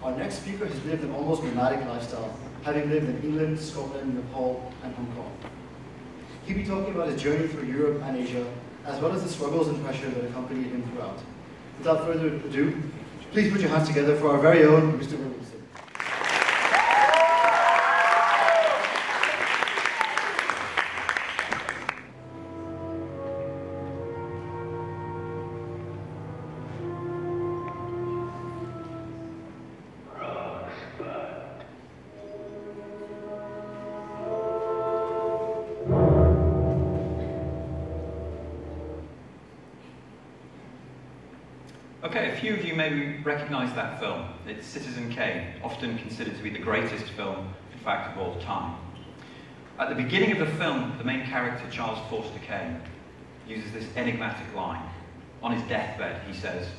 Our next speaker has lived an almost nomadic lifestyle, having lived in England, Scotland, Nepal, and Hong Kong. He'll be talking about his journey through Europe and Asia, as well as the struggles and pressure that accompanied him throughout. Without further ado, please put your hands together for our very own Mr. Williamson. Okay, a few of you may recognize that film. It's Citizen Kane, often considered to be the greatest film, in fact, of all time. At the beginning of the film, the main character, Charles Forster Kane, uses this enigmatic line. On his deathbed, he says,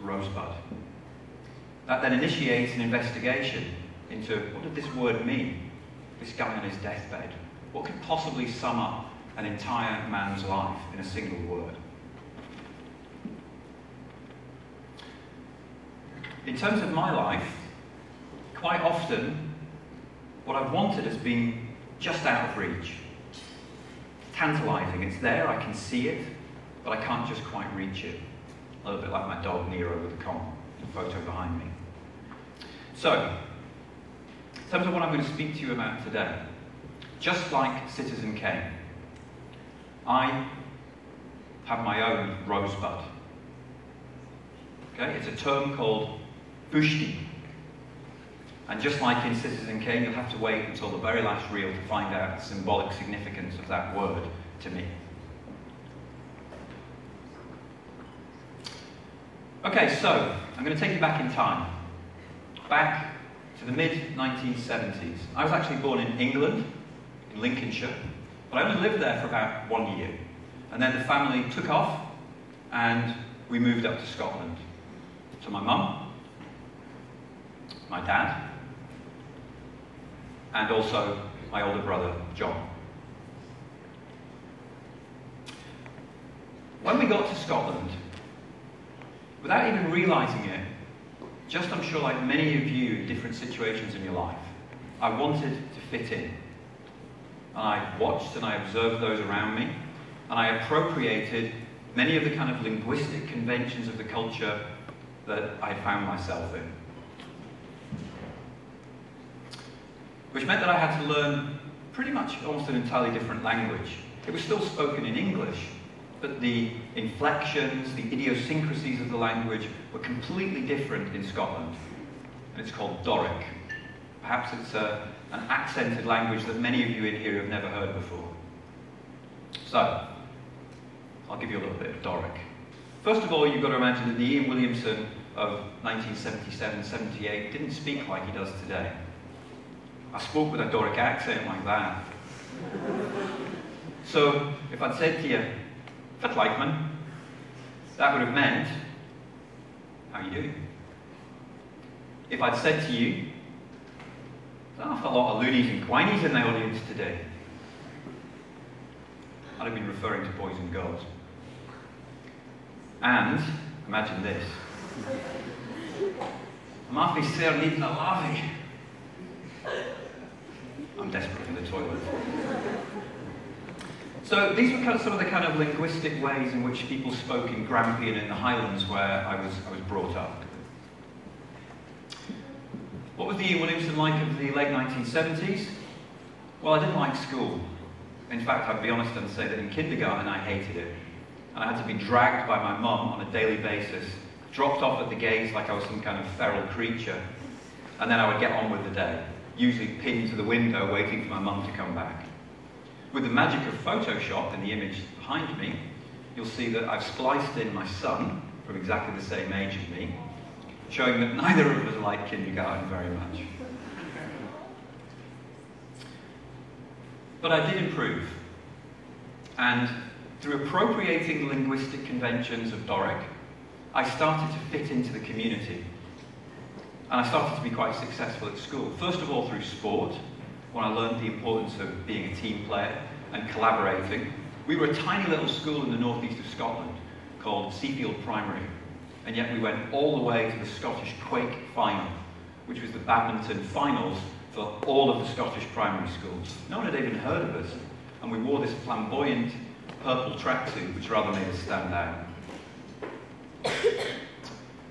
"Rosebud." That then initiates an investigation into what did this word mean? This guy on his deathbed. What could possibly sum up an entire man's life in a single word? In terms of my life, quite often, what I've wanted has been just out of reach. It's tantalizing, it's there, I can see it, but I can't just quite reach it. A little bit like my dog Nero with the photo behind me. So, in terms of what I'm going to speak to you about today, just like Citizen Kane, I have my own rosebud. Okay, it's a term called Pushti. And just like in Citizen Kane, you'll have to wait until the very last reel to find out the symbolic significance of that word to me. Okay, so I'm going to take you back in time. Back to the mid-1970s. I was actually born in England, in Lincolnshire, but I only lived there for about 1 year. And then the family took off and we moved up to Scotland. So my mum, my dad, and also my older brother, John. When we got to Scotland, without even realising it, just I'm sure like many of you in different situations in your life, I wanted to fit in. And I watched and I observed those around me, and I appropriated many of the kind of linguistic conventions of the culture that I found myself in. Which meant that I had to learn pretty much almost an entirely different language. It was still spoken in English, but the inflections, the idiosyncrasies of the language were completely different in Scotland. And it's called Doric. Perhaps it's an accented language that many of you in here have never heard before. So, I'll give you a little bit of Doric. First of all, you've got to imagine that the Ian Williamson of 1977-78 didn't speak like he does today. I spoke with a Doric accent like that. So, if I'd said to you, "Fit like man," that would have meant, "How you doing?" If I'd said to you, "There's an awful lot of loonies and quinies in the audience today," I'd have been referring to boys and girls. And, imagine this, "I'm awfully sore needing a lavvy." I'm desperate for the toilet. So these were some of the kind of linguistic ways in which people spoke in Grampian in the Highlands where I was brought up. What was the Ian Williamson like of the late 1970s? Well, I didn't like school. In fact, I'd be honest and say that in kindergarten I hated it. And I had to be dragged by my mum on a daily basis, dropped off at the gates like I was some kind of feral creature, and then I would get on with the day, usually pinned to the window waiting for my mum to come back. With the magic of Photoshop in the image behind me, you'll see that I've spliced in my son, from exactly the same age as me, showing that neither of us liked kindergarten very much. But I did improve. And through appropriating linguistic conventions of Doric, I started to fit into the community. And I started to be quite successful at school. First of all, through sport, when I learned the importance of being a team player and collaborating. We were a tiny little school in the northeast of Scotland called Seafield Primary, and yet we went all the way to the Scottish Quake final which was the badminton finals for all of the Scottish primary schools. No one had even heard of us, and we wore this flamboyant purple tracksuit, which rather made us stand out.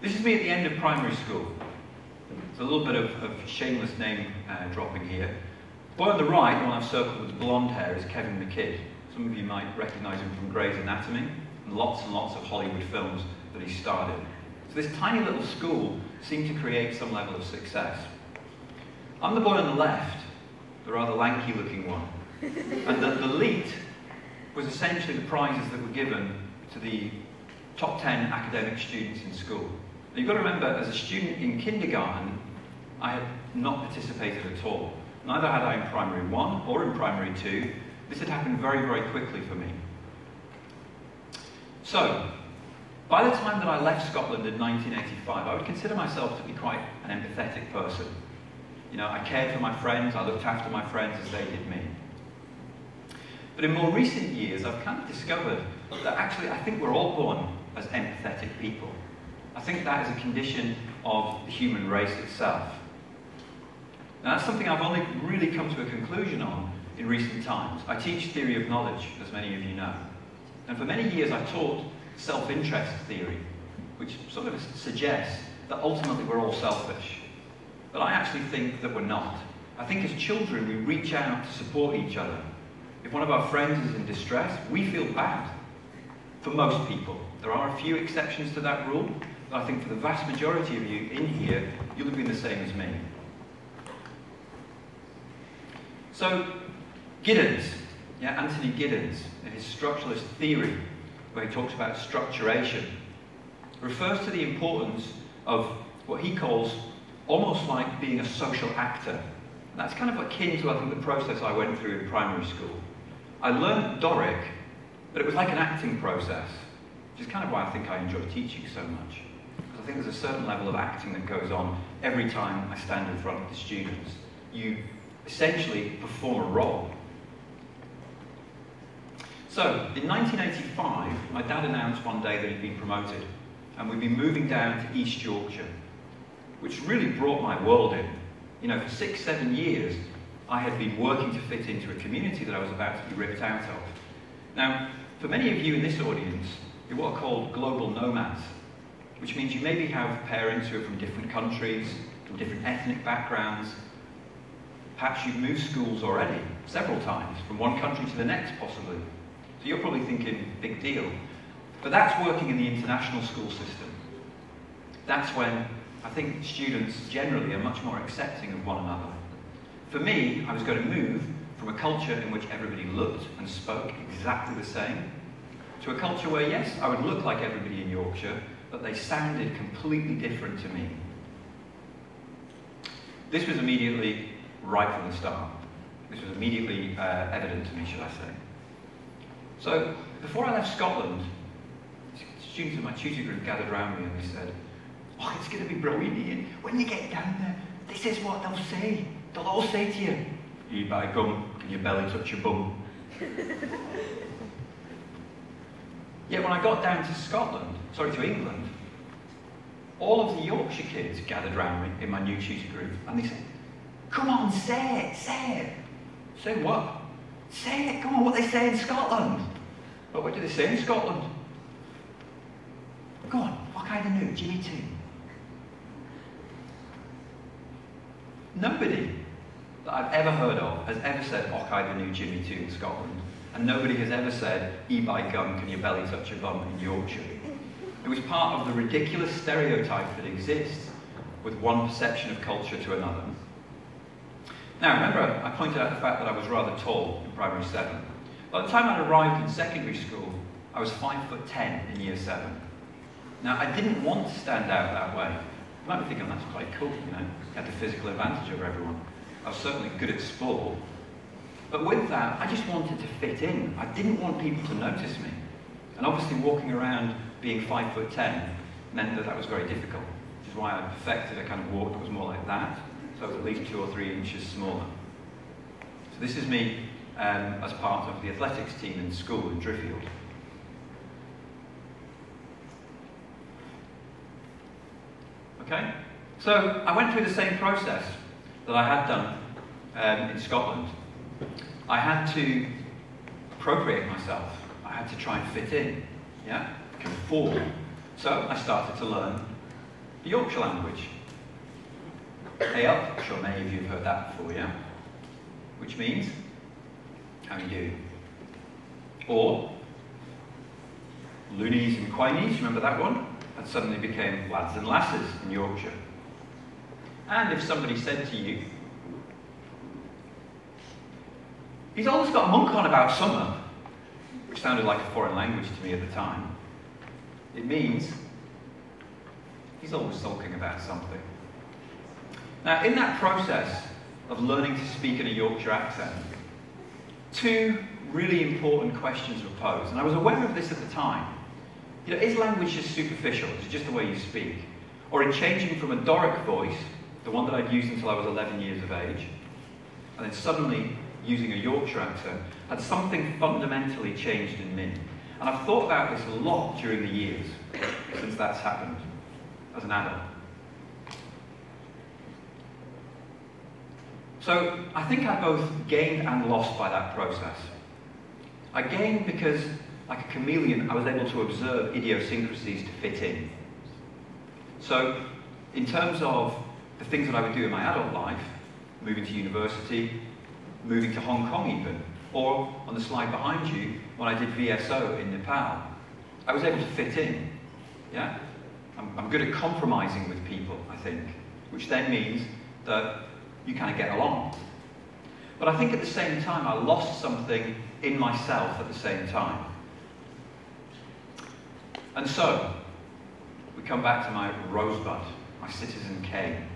This is me at the end of primary school. It's a little bit of shameless name dropping here. The boy on the right, the one I've circled with the blonde hair, is Kevin McKidd. Some of you might recognise him from Grey's Anatomy and lots of Hollywood films that he starred in. So this tiny little school seemed to create some level of success. I'm the boy on the left, the rather lanky looking one. And the elite was essentially the prizes that were given to the top 10 academic students in school. Now, you've got to remember, as a student in kindergarten, I had not participated at all. Neither had I in primary 1 or in primary 2. This had happened very, very quickly for me. So, by the time that I left Scotland in 1985, I would consider myself to be quite an empathetic person. You know, I cared for my friends, I looked after my friends as they did me. But in more recent years, I've kind of discovered that actually I think we're all born as empathetic people. I think that is a condition of the human race itself. Now that's something I've only really come to a conclusion on in recent times. I teach theory of knowledge, as many of you know. And for many years I taught self-interest theory, which sort of suggests that ultimately we're all selfish. But I actually think that we're not. I think as children we reach out to support each other. If one of our friends is in distress, we feel bad. For most people. There are a few exceptions to that rule, but I think for the vast majority of you in here, you'll have been the same as me. So, Giddens, Anthony Giddens, in his structuralist theory, where he talks about structuration, refers to the importance of what he calls almost like being a social actor. And that's kind of akin to, I think, the process I went through in primary school. I learned Doric, but it was like an acting process, which is kind of why I think I enjoy teaching so much. Because I think there's a certain level of acting that goes on every time I stand in front of the students. You essentially perform a role. So, in 1985, my dad announced one day that he'd been promoted, and we'd been moving down to East Yorkshire, which really brought my world in. You know, for 6-7 years, I had been working to fit into a community that I was about to be ripped out of. Now, for many of you in this audience, you're what are called global nomads, which means you maybe have parents who are from different countries, from different ethnic backgrounds. Perhaps you've moved schools already, several times, from one country to the next possibly. So you're probably thinking, big deal. But that's working in the international school system. That's when I think students generally are much more accepting of one another. For me, I was going to move from a culture in which everybody looked and spoke exactly the same, to a culture where, yes, I would look like everybody in Yorkshire, but they sounded completely different to me. This was immediately right from the start. This was immediately evident to me, should I say. So, before I left Scotland, students in my tutor group gathered around me and they said, "Oh, it's going to be brilliant, Ian. When you get down there, this is what they'll say. They'll all say to you, 'You by gum, can your belly touch your bum?'" Yet when I got down to England, all of the Yorkshire kids gathered around me in my new tutor group and they said, "Come on, say it, say it." Say what? Say it, come on, what they say in Scotland. Well, what do they say in Scotland? Go on, what kind of new? Jimmy 2. Nobody that I've ever heard of has ever said Ockeye the new Jimmy 2 in Scotland. And nobody has ever said, "E by gum, can your belly touch your bum" in Yorkshire. It was part of the ridiculous stereotype that exists with one perception of culture to another. Now remember, I pointed out the fact that I was rather tall in primary 7. By the time I arrived in secondary school, I was 5'10" in year 7. Now I didn't want to stand out that way. You might be thinking, that's quite cool, you know, I had the physical advantage over everyone. I was certainly good at sport. But with that, I just wanted to fit in. I didn't want people to notice me. And obviously walking around being 5'10" meant that that was very difficult, which is why I perfected a kind of walk that was more like that, so it was at least 2 or 3 inches smaller. So this is me as part of the athletics team in school in Driffield. Okay? So I went through the same process that I had done in Scotland. I had to appropriate myself. I had to try and fit in, yeah, conform. So I started to learn the Yorkshire language. Hey up, I'm sure many of you have heard that before, yeah? Which means, how you do? Or, loonies and quinies, remember that one? That suddenly became lads and lasses in Yorkshire. And if somebody said to you, he's always got monk on about summer, which sounded like a foreign language to me at the time, it means he's always sulking about something. Now, in that process of learning to speak in a Yorkshire accent, two really important questions were posed, and I was aware of this at the time. You know, is language just superficial? Is it just the way you speak? Or in changing from a Doric voice, the one that I'd used until I was 11 years of age, and then suddenly using a Yorkshire accent, had something fundamentally changed in me. And I've thought about this a lot during the years since that's happened as an adult. So I think I both gained and lost by that process. I gained because, like a chameleon, I was able to observe idiosyncrasies to fit in. So, in terms of the things that I would do in my adult life, moving to university, moving to Hong Kong even, or on the slide behind you, when I did VSO in Nepal, I was able to fit in. Yeah? I'm good at compromising with people, I think, which then means that you kind of get along. But I think at the same time, I lost something in myself at the same time. And so, we come back to my rosebud, my citizen cane.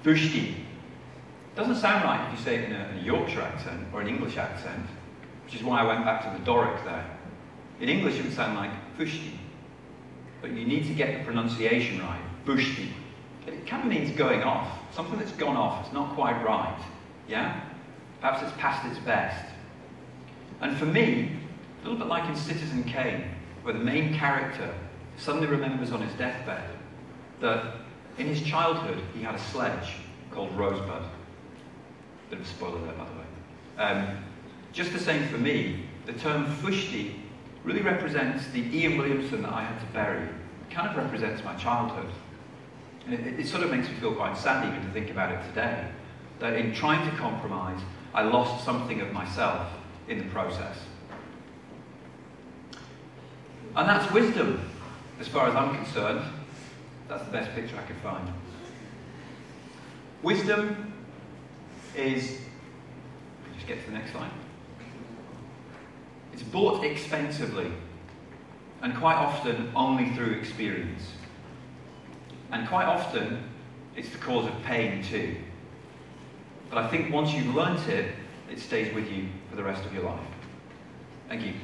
Fushti. Doesn't sound right if you say it in a Yorkshire accent or an English accent, which is why I went back to the Doric there. In English it would sound like Fushti. But you need to get the pronunciation right. Fushti. It kind of means going off. Something that's gone off, it's not quite right. Yeah? Perhaps it's past its best. And for me, a little bit like in Citizen Kane, where the main character suddenly remembers on his deathbed that in his childhood he had a sledge called Rosebud. Bit of a spoiler there, by the way. Just the same for me, the term Fushti really represents the Ian Williamson that I had to bury. It kind of represents my childhood. And it sort of makes me feel quite sad even to think about it today, that in trying to compromise, I lost something of myself in the process. And that's wisdom, as far as I'm concerned. That's the best picture I could find. Wisdom is, just get to the next slide. It's bought expensively, and quite often only through experience. And quite often, it's the cause of pain too. But I think once you've learnt it, it stays with you for the rest of your life. Thank you.